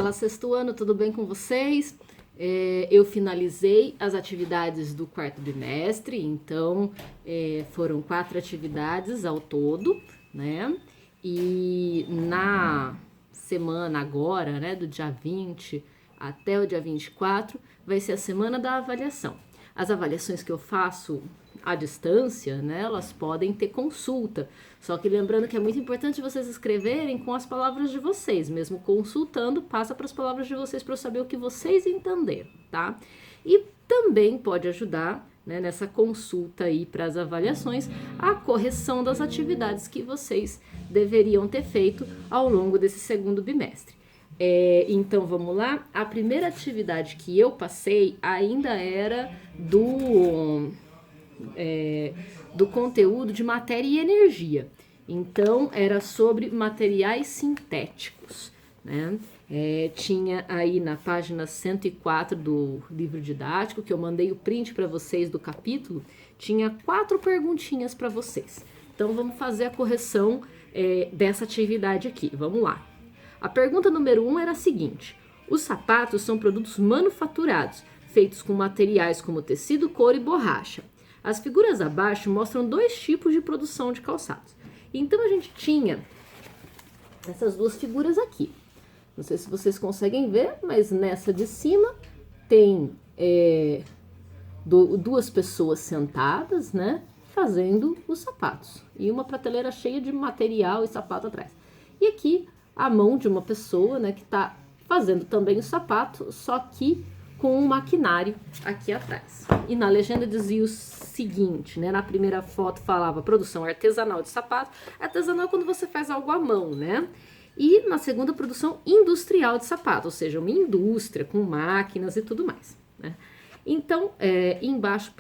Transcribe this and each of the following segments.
Fala, sexto ano, tudo bem com vocês? Eu finalizei as atividades do quarto bimestre, então foram 4 atividades ao todo, né? E na semana agora, né, do dia 20 até o dia 24, vai ser a semana da avaliação. As avaliações que eu faço à distância, né, elas podem ter consulta. Só que lembrando que é muito importante vocês escreverem com as palavras de vocês, mesmo consultando, passa para as palavras de vocês para eu saber o que vocês entenderam, tá? E também pode ajudar, né, nessa consulta aí para as avaliações, a correção das atividades que vocês deveriam ter feito ao longo desse segundo bimestre. Então vamos lá, a primeira atividade que eu passei ainda era do conteúdo de matéria e energia. Então, era sobre materiais sintéticos, né? Tinha aí na página 104 do livro didático, que eu mandei o print para vocês do capítulo, tinha 4 perguntinhas para vocês. Então, vamos fazer a correção dessa atividade aqui. Vamos lá. A pergunta número 1 era a seguinte: os sapatos são produtos manufaturados, feitos com materiais como tecido, couro e borracha. As figuras abaixo mostram 2 tipos de produção de calçados. Então, a gente tinha essas 2 figuras aqui. Não sei se vocês conseguem ver, mas nessa de cima tem 2 pessoas sentadas, né, fazendo os sapatos. E uma prateleira cheia de material e sapato atrás. E aqui a mão de uma pessoa, né, que está fazendo também o sapato, só que com um maquinário aqui atrás. E na legenda dizia o seguinte, né? Na primeira foto falava produção artesanal de sapato. Artesanal é quando você faz algo à mão, né? E na segunda, produção industrial de sapato, ou seja, uma indústria com máquinas e tudo mais, né? Então, embaixo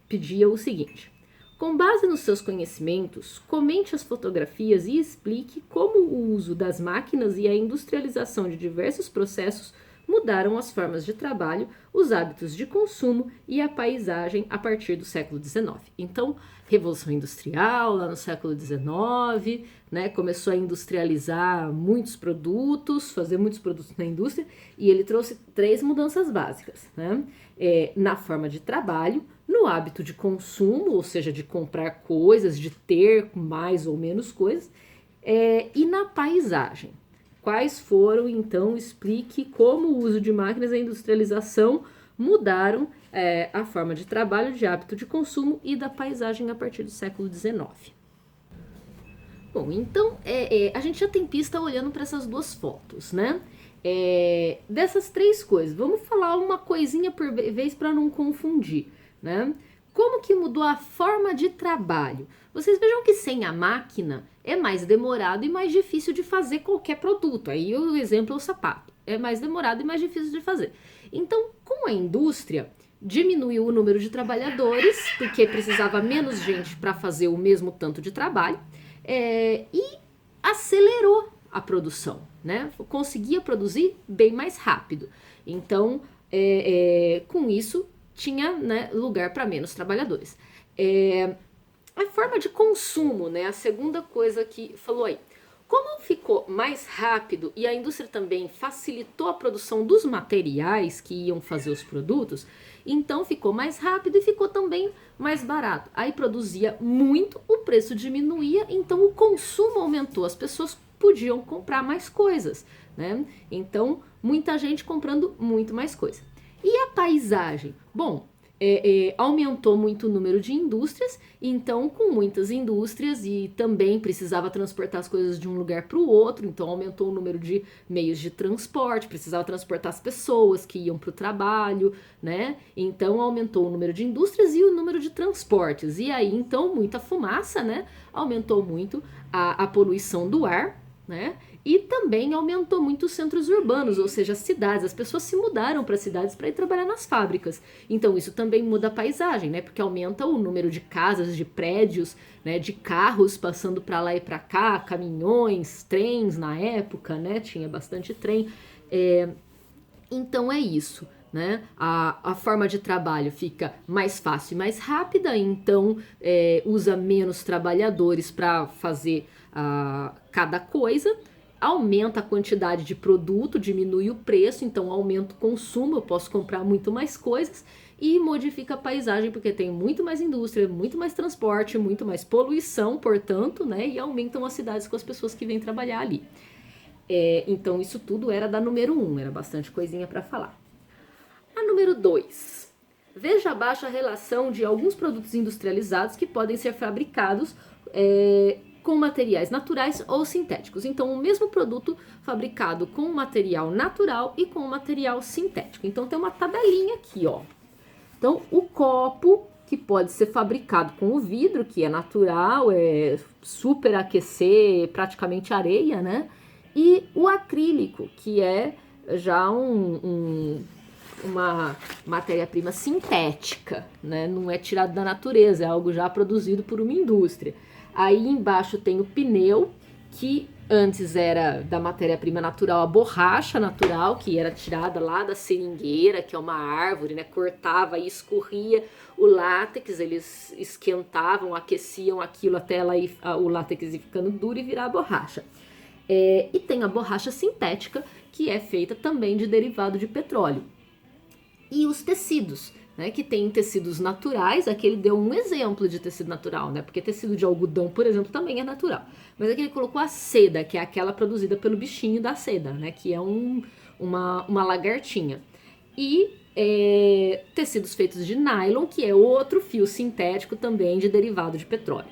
pedia o seguinte: com base nos seus conhecimentos, comente as fotografias e explique como o uso das máquinas e a industrialização de diversos processos mudaram as formas de trabalho, os hábitos de consumo e a paisagem a partir do século XIX. Então, Revolução Industrial, lá no século XIX, né, começou a industrializar muitos produtos, fazer muitos produtos na indústria, e ele trouxe 3 mudanças básicas, né? Na forma de trabalho, no hábito de consumo, ou seja, de comprar coisas, de ter mais ou menos coisas, e na paisagem. Quais foram, então, explique como o uso de máquinas e a industrialização mudaram a forma de trabalho, de hábito de consumo e da paisagem a partir do século XIX. Bom, então, a gente já tem pista olhando para essas 2 fotos, né? Dessas 3 coisas, vamos falar uma coisinha por vez para não confundir, né? Como que mudou a forma de trabalho? Vocês vejam que sem a máquina é mais demorado e mais difícil de fazer qualquer produto. Aí o exemplo é o sapato. É mais demorado e mais difícil de fazer. Então, com a indústria, diminuiu o número de trabalhadores, porque precisava menos gente para fazer o mesmo tanto de trabalho, e acelerou a produção, né? Conseguia produzir bem mais rápido. Então, com isso, tinha, né, lugar para menos trabalhadores. A forma de consumo, né, a segunda coisa que falou aí. Como ficou mais rápido e a indústria também facilitou a produção dos materiais que iam fazer os produtos, então ficou mais rápido e ficou também mais barato. Aí produzia muito, o preço diminuía, então o consumo aumentou, as pessoas podiam comprar mais coisas, né? Então, muita gente comprando muito mais coisa. E a paisagem? Bom, aumentou muito o número de indústrias, então com muitas indústrias e também precisava transportar as coisas de um lugar para o outro, então aumentou o número de meios de transporte, precisava transportar as pessoas que iam para o trabalho, né? Então aumentou o número de indústrias e o número de transportes, e aí então muita fumaça, né? Aumentou muito a poluição do ar, né? E também aumentou muito os centros urbanos, ou seja, as cidades. As pessoas se mudaram para cidades para ir trabalhar nas fábricas. Então isso também muda a paisagem, né? Porque aumenta o número de casas, de prédios, né? De carros passando para lá e para cá, caminhões, trens na época, né? Tinha bastante trem. Então é isso, né? A forma de trabalho fica mais fácil e mais rápida, então usa menos trabalhadores para fazer cada coisa. aumenta a quantidade de produto, diminui o preço, então aumenta o consumo, eu posso comprar muito mais coisas e modifica a paisagem, porque tem muito mais indústria, muito mais transporte, muito mais poluição, portanto, né? E aumentam as cidades com as pessoas que vêm trabalhar ali. Então isso tudo era da número 1, era bastante coisinha para falar. A número 2. Veja abaixo a relação de alguns produtos industrializados que podem ser fabricados com materiais naturais ou sintéticos. Então, o mesmo produto fabricado com material natural e com material sintético. Então, tem uma tabelinha aqui, ó. Então, o copo, que pode ser fabricado com o vidro, que é natural, é super aquecer, praticamente areia, né? E o acrílico, que é já uma matéria-prima sintética, né? Não é tirado da natureza, é algo já produzido por uma indústria. Aí embaixo tem o pneu, que antes era da matéria-prima natural, a borracha natural, que era tirada lá da seringueira, que é uma árvore, né? Cortava e escorria o látex, eles esquentavam, aqueciam aquilo até o látex ir ficando duro e virar a borracha. E tem a borracha sintética, que é feita também de derivado de petróleo. E os tecidos, né, que tem tecidos naturais, aqui ele deu um exemplo de tecido natural, né, porque tecido de algodão, por exemplo, também é natural. Mas aqui ele colocou a seda, que é aquela produzida pelo bichinho da seda, né, que é uma lagartinha. E tecidos feitos de nylon, que é outro fio sintético também de derivado de petróleo.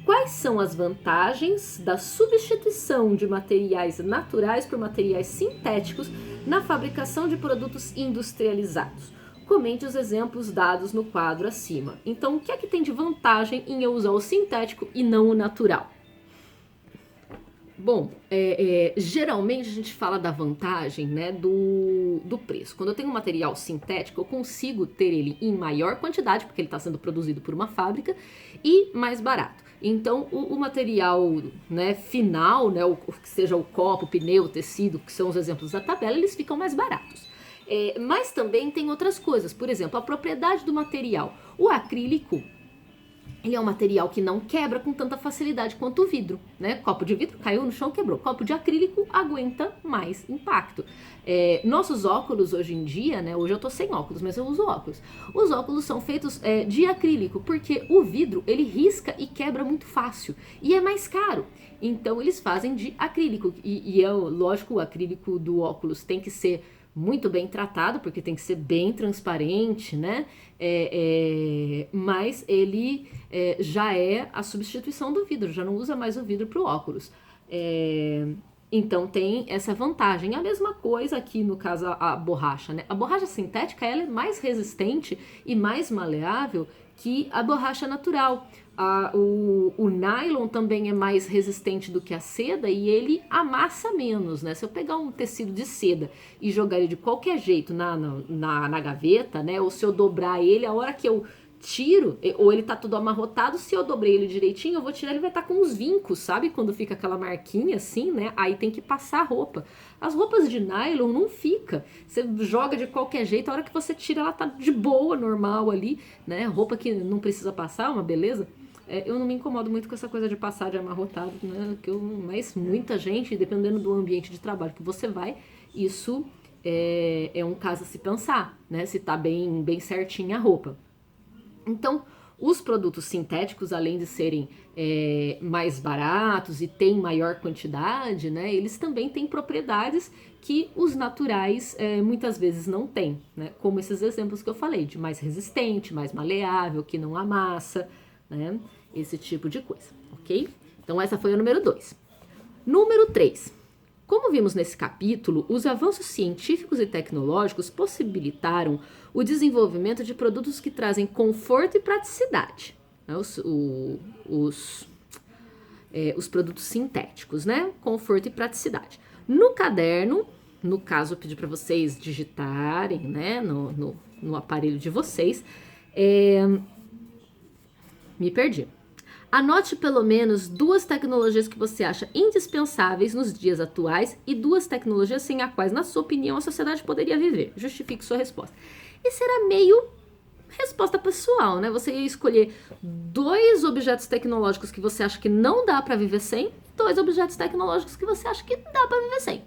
Quais são as vantagens da substituição de materiais naturais por materiais sintéticos na fabricação de produtos industrializados? Comente os exemplos dados no quadro acima. Então, o que é que tem de vantagem em eu usar o sintético e não o natural? Bom, geralmente a gente fala da vantagem, né, do preço. Quando eu tenho um material sintético, eu consigo ter ele em maior quantidade, porque ele está sendo produzido por uma fábrica, e mais barato. Então, o material, né, final, né, o que seja o copo, o pneu, o tecido, que são os exemplos da tabela, eles ficam mais baratos. Mas também tem outras coisas, por exemplo, a propriedade do material. O acrílico, ele é um material que não quebra com tanta facilidade quanto o vidro, né? Copo de vidro caiu no chão, quebrou. Copo de acrílico aguenta mais impacto. Nossos óculos hoje em dia, né? Hoje eu tô sem óculos, mas eu uso óculos. Os óculos são feitos de acrílico, porque o vidro, ele risca e quebra muito fácil. E é mais caro. Então, eles fazem de acrílico. Lógico, o acrílico do óculos tem que ser muito bem tratado, porque tem que ser bem transparente, né? Mas ele já é a substituição do vidro, já não usa mais o vidro para o óculos. Então tem essa vantagem. A mesma coisa aqui no caso a borracha, né? A borracha sintética ela é mais resistente e mais maleável que a borracha natural. O nylon também é mais resistente do que a seda e ele amassa menos, né? Se eu pegar um tecido de seda e jogar ele de qualquer jeito na gaveta, né? Ou se eu dobrar ele, a hora que eu tiro, ou ele tá todo amarrotado, se eu dobrei ele direitinho, eu vou tirar, ele vai estar com uns vincos, sabe? Quando fica aquela marquinha assim, né? Aí tem que passar a roupa. As roupas de nylon não fica. Você joga de qualquer jeito, a hora que você tira, ela tá de boa, normal ali, né? Roupa que não precisa passar, uma beleza. Eu não me incomodo muito com essa coisa de passar de amarrotado, né? Mas muita gente, dependendo do ambiente de trabalho que você vai, isso é um caso a se pensar, né? Se tá bem certinha a roupa. Então, os produtos sintéticos, além de serem mais baratos e têm maior quantidade, né, eles também têm propriedades que os naturais muitas vezes não têm, né, como esses exemplos que eu falei, de mais resistente, mais maleável, que não amassa, né, esse tipo de coisa, ok? Então, essa foi a número 2. Número 3. Como vimos nesse capítulo, os avanços científicos e tecnológicos possibilitaram o desenvolvimento de produtos que trazem conforto e praticidade. Né? Os produtos sintéticos, né? Conforto e praticidade. No caderno, no caso eu pedi para vocês digitarem, né? No aparelho de vocês. Me perdi. Anote pelo menos 2 tecnologias que você acha indispensáveis nos dias atuais e 2 tecnologias sem as quais, na sua opinião, a sociedade poderia viver. Justifique sua resposta. E será meio resposta pessoal, né? Você ia escolher 2 objetos tecnológicos que você acha que não dá para viver sem 2 objetos tecnológicos que você acha que dá para viver sem.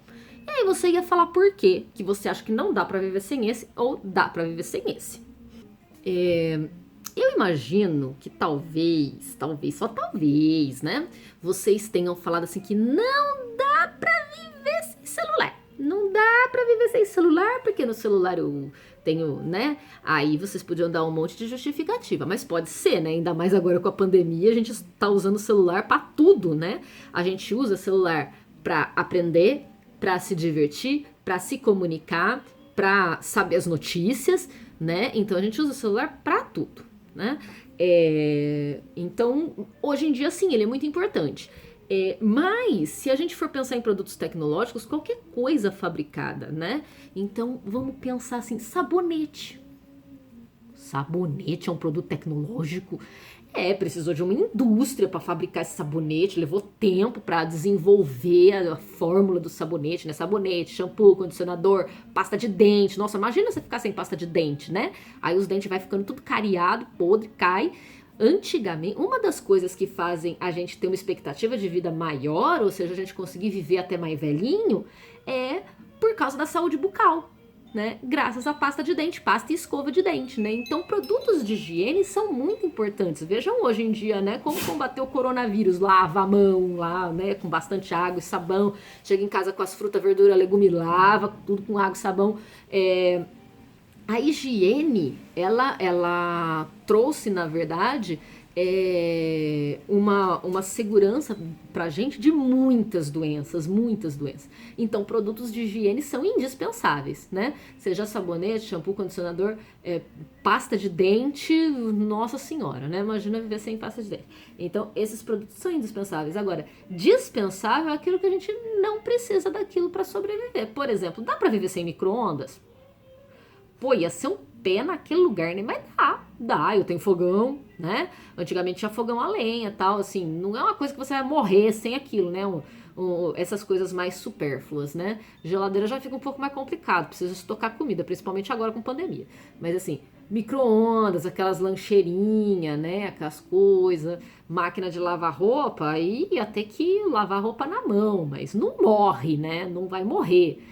E aí você ia falar por quê que você acha que não dá para viver sem esse ou dá para viver sem esse. Eu imagino que talvez, só talvez, né? Vocês tenham falado assim que não dá pra viver sem celular. Não dá pra viver sem celular, porque no celular eu tenho, né? Aí vocês podiam dar um monte de justificativa, mas pode ser, né? Ainda mais agora com a pandemia, a gente tá usando o celular pra tudo, né? A gente usa celular pra aprender, pra se divertir, pra se comunicar, pra saber as notícias, né? Então a gente usa o celular pra tudo, né? Então, hoje em dia, sim, ele é muito importante. Mas, se a gente for pensar em produtos tecnológicos, qualquer coisa fabricada, né? Então, vamos pensar assim, sabonete. Sabonete é um produto tecnológico? Precisou de uma indústria para fabricar esse sabonete, levou tempo para desenvolver a fórmula do sabonete, né? Sabonete, shampoo, condicionador, pasta de dente. Nossa, imagina você ficar sem pasta de dente, né? Aí os dentes vai ficando tudo cariado, podre, cai. Antigamente, uma das coisas que fazem a gente ter uma expectativa de vida maior, ou seja, a gente conseguir viver até mais velhinho, é por causa da saúde bucal. Né, graças à pasta de dente, pasta e escova de dente, né? Então, produtos de higiene são muito importantes. Vejam hoje em dia, né, como combater o coronavírus. Lava a mão lá, né, com bastante água e sabão. Chega em casa com as frutas, verdura, legume, lava, tudo com água e sabão. A higiene, ela trouxe, na verdade, uma segurança pra gente de muitas doenças. Então, produtos de higiene são indispensáveis, né? Seja sabonete, shampoo, condicionador, pasta de dente, nossa senhora, né? Imagina viver sem pasta de dente. Então, esses produtos são indispensáveis. Agora, dispensável é aquilo que a gente não precisa daquilo para sobreviver. Por exemplo, dá para viver sem micro-ondas? Pô, ia ser um pé naquele lugar, né? Mas dá, eu tenho fogão, né? Antigamente tinha fogão a lenha e tal, assim, não é uma coisa que você vai morrer sem aquilo, né? Essas coisas mais supérfluas, né? Geladeira já fica um pouco mais complicado, precisa estocar comida, principalmente agora com pandemia. Mas assim, micro-ondas, aquelas lancheirinhas, né? Aquelas coisas, máquina de lavar roupa, aí ia ter que lavar roupa na mão, mas não morre, né? Não vai morrer.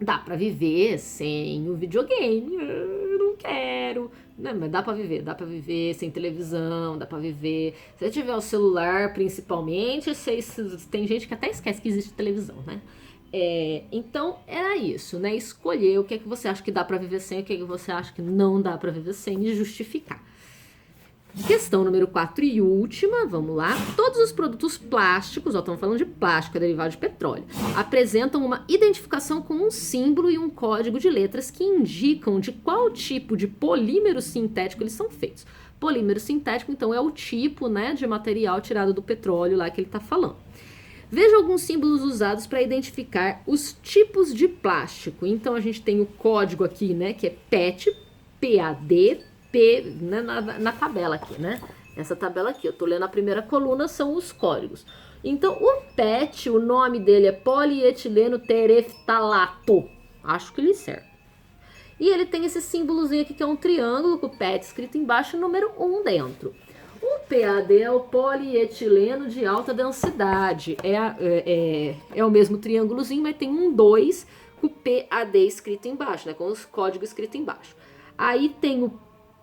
Dá pra viver sem o videogame, eu não quero. Não, mas dá pra viver sem televisão, dá pra viver. Se você tiver o celular, principalmente, tem gente que até esquece que existe televisão, né? Então, era isso, né? Escolher o que é que você acha que dá pra viver sem, o que é que você acha que não dá pra viver sem e justificar. Questão número 4 e última, vamos lá. Todos os produtos plásticos, estamos falando de plástico, derivado de petróleo, apresentam uma identificação com um símbolo e um código de letras que indicam de qual tipo de polímero sintético eles são feitos. Polímero sintético, então, é o tipo, né, de material tirado do petróleo lá que ele está falando. Veja alguns símbolos usados para identificar os tipos de plástico. Então, a gente tem o código aqui, né, que é PET, PAD, né, na tabela aqui, né? Essa tabela aqui, eu tô lendo a primeira coluna, são os códigos. Então, o PET, o nome dele é polietileno tereftalato. Acho que ele serve. E ele tem esse símbolozinho aqui que é um triângulo com o PET escrito embaixo e o número 1 dentro. O PAD é o polietileno de alta densidade. É o mesmo triângulozinho, mas tem um 2 com o PAD escrito embaixo, né? Com os códigos escritos embaixo. Aí tem o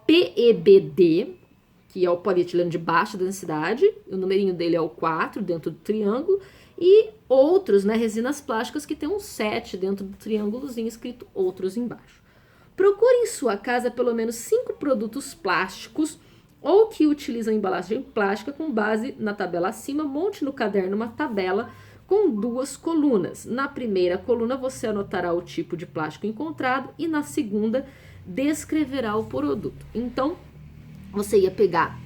PEBD, que é o polietileno de baixa densidade, o numerinho dele é o 4 dentro do triângulo, e outros, né, resinas plásticas que tem um 7 dentro do triângulozinho escrito outros embaixo. Procure em sua casa pelo menos 5 produtos plásticos ou que utilizam embalagem plástica com base na tabela acima, monte no caderno uma tabela com 2 colunas. Na primeira coluna você anotará o tipo de plástico encontrado e na segunda descreverá o produto. Então, você ia pegar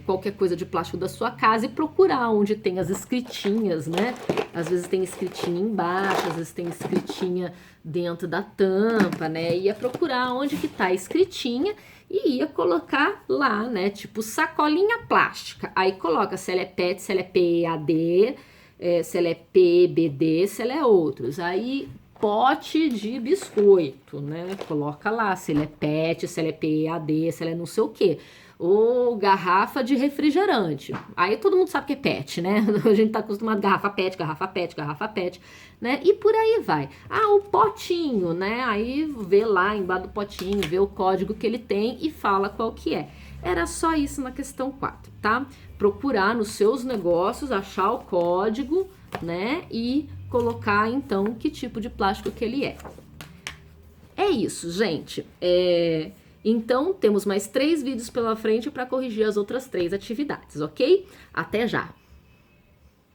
qualquer coisa de plástico da sua casa e procurar onde tem as escritinhas, né? Às vezes tem escritinha embaixo, às vezes tem escritinha dentro da tampa, né? Ia procurar onde que tá a escritinha e ia colocar lá, né? Tipo sacolinha plástica. Aí coloca se ela é PET, se ela é PAD, se ela é PBD, se ela é outros. Aí pote de biscoito, né? Coloca lá se ele é PET, se ele é PAD, se ele é não sei o quê. Ou garrafa de refrigerante. Aí todo mundo sabe que é PET, né? A gente tá acostumado garrafa PET, garrafa PET, garrafa PET, né? E por aí vai. Ah, o potinho, né? Aí vê lá embaixo do potinho, vê o código que ele tem e fala qual que é. Era só isso na questão 4, tá? Procurar nos seus negócios, achar o código, né? E colocar, então, que tipo de plástico que ele é. É isso, gente. Então, temos mais 3 vídeos pela frente para corrigir as outras 3 atividades, ok? Até já!